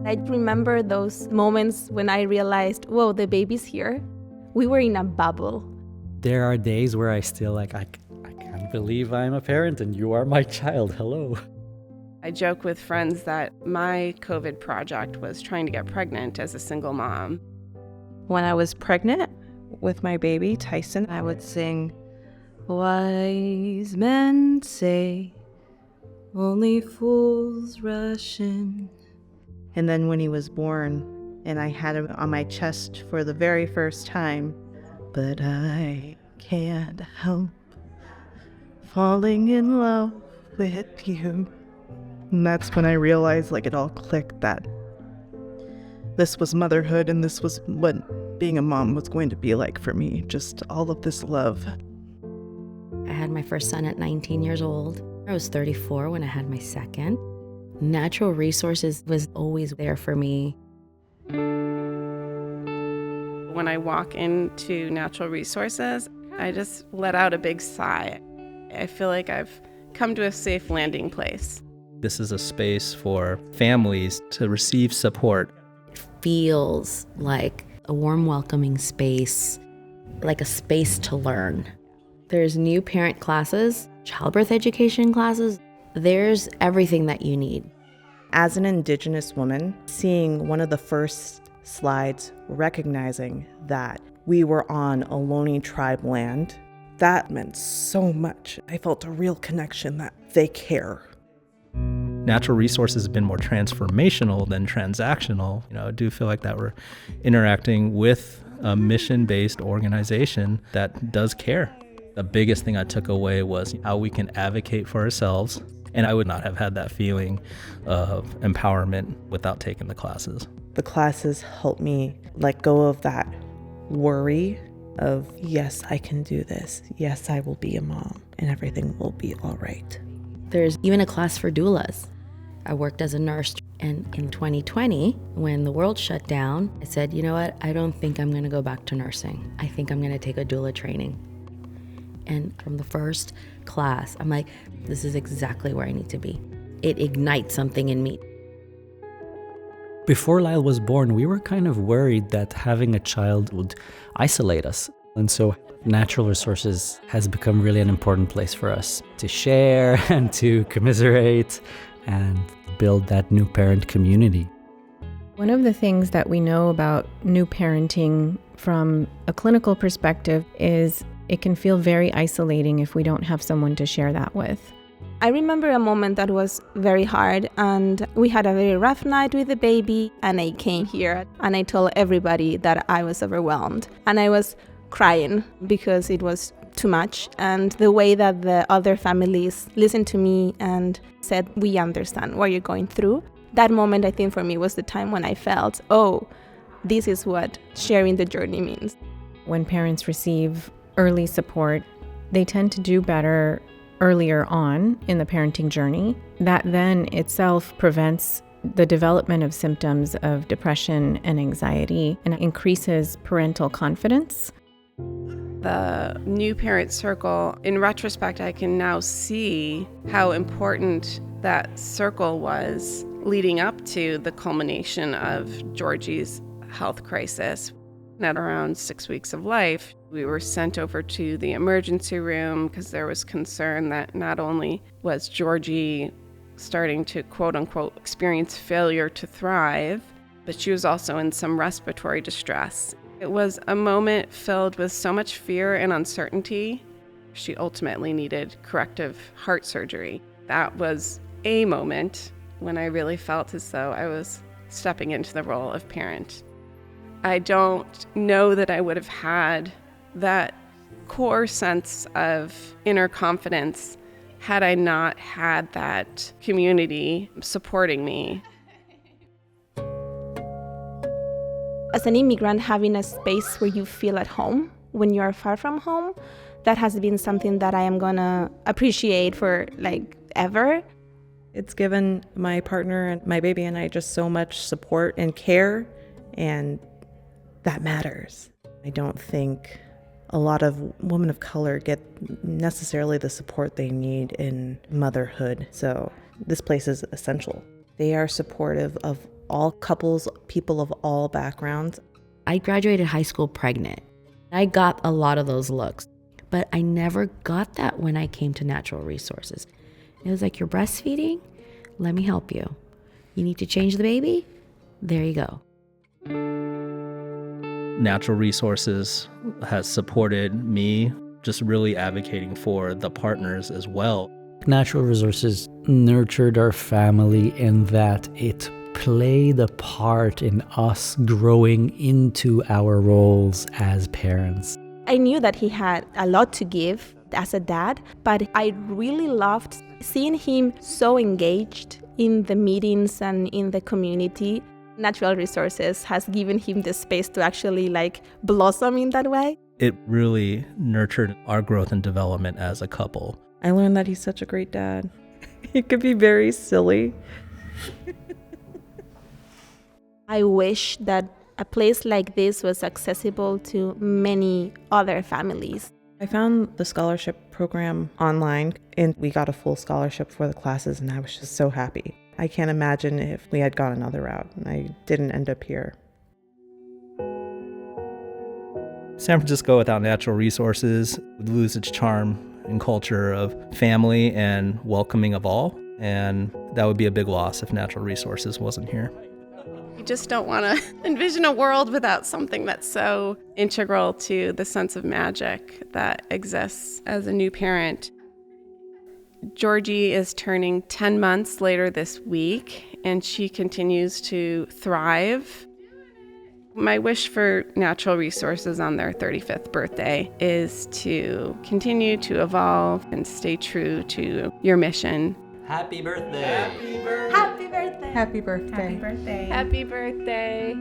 I remember those moments when I realized, whoa, the baby's here. We were in a bubble. There are days where I still I can't believe I'm a parent and you are my child. Hello. I joke with friends that my COVID project was trying to get pregnant as a single mom. When I was pregnant with my baby, Tyson, I would sing, "Wise men say, only fools rush in." And then when he was born, and I had him on my chest for the very first time, but I can't help falling in love with you. And that's when I realized, it all clicked, that this was motherhood and this was what being a mom was going to be like for me. Just all of this love. I had my first son at 19 years old. I was 34 when I had my second. Natural resources was always there for me. When I walk into natural resources, I just let out a big sigh. I feel like I've come to a safe landing place. This is a space for families to receive support. It feels like a warm, welcoming space, like a space to learn. There's new parent classes, childbirth education classes. There's everything that you need. As an Indigenous woman, seeing one of the first slides recognizing that we were on Ohlone tribe land, that meant so much. I felt a real connection that they care. Natural resources have been more transformational than transactional. I do feel like that we're interacting with a mission-based organization that does care. The biggest thing I took away was how we can advocate for ourselves. And I would not have had that feeling of empowerment without taking the classes. The classes helped me let go of that worry of, yes, I can do this. Yes, I will be a mom and everything will be all right. There's even a class for doulas. I worked as a nurse, and in 2020, when the world shut down, I said, you know what? I don't think I'm going to go back to nursing. I think I'm going to take a doula training. And from the first class, I'm like, this is exactly where I need to be. It ignites something in me. Before Lyle was born, we were kind of worried that having a child would isolate us. And so natural resources has become really an important place for us to share and to commiserate and build that new parent community. One of the things that we know about new parenting from a clinical perspective is it can feel very isolating if we don't have someone to share that with. I remember a moment that was very hard, and we had a very rough night with the baby, and I came here and I told everybody that I was overwhelmed, and I was crying because it was too much. And the way that the other families listened to me and said, we understand what you're going through. That moment, I think for me, was the time when I felt, oh, this is what sharing the journey means. When parents receive early support, they tend to do better earlier on in the parenting journey. That then itself prevents the development of symptoms of depression and anxiety and increases parental confidence. The new parent circle, in retrospect, I can now see how important that circle was leading up to the culmination of Georgie's health crisis. At around 6 weeks of life, we were sent over to the emergency room because there was concern that not only was Georgie starting to quote unquote experience failure to thrive, but she was also in some respiratory distress. It was a moment filled with so much fear and uncertainty. She ultimately needed corrective heart surgery. That was a moment when I really felt as though I was stepping into the role of parent. I don't know that I would have had that core sense of inner confidence had I not had that community supporting me. As an immigrant, having a space where you feel at home when you are far from home, that has been something that I am gonna appreciate for ever. It's given my partner and my baby and I just so much support and care, and that matters. I don't think a lot of women of color get necessarily the support they need in motherhood, so this place is essential. They are supportive of all couples, people of all backgrounds. I graduated high school pregnant. I got a lot of those looks, but I never got that when I came to natural resources. It was like, you're breastfeeding? Let me help you. You need to change the baby? There you go. Natural Resources has supported me just really advocating for the partners as well. Natural Resources nurtured our family in that it played a part in us growing into our roles as parents. I knew that he had a lot to give as a dad, but I really loved seeing him so engaged in the meetings and in the community. Natural Resources has given him the space to actually blossom in that way. It really nurtured our growth and development as a couple. I learned that he's such a great dad. He could be very silly. I wish that a place like this was accessible to many other families. I found the scholarship program online, and we got a full scholarship for the classes, and I was just so happy. I can't imagine if we had gone another route and I didn't end up here. San Francisco without natural resources would lose its charm and culture of family and welcoming of all, and that would be a big loss if natural resources wasn't here. You just don't want to envision a world without something that's so integral to the sense of magic that exists as a new parent. Georgie is turning 10 months later this week, and she continues to thrive. My wish for Natural Resources on their 35th birthday is to continue to evolve and stay true to your mission. Happy birthday! Happy birthday! Happy birthday. Happy birthday! Happy birthday!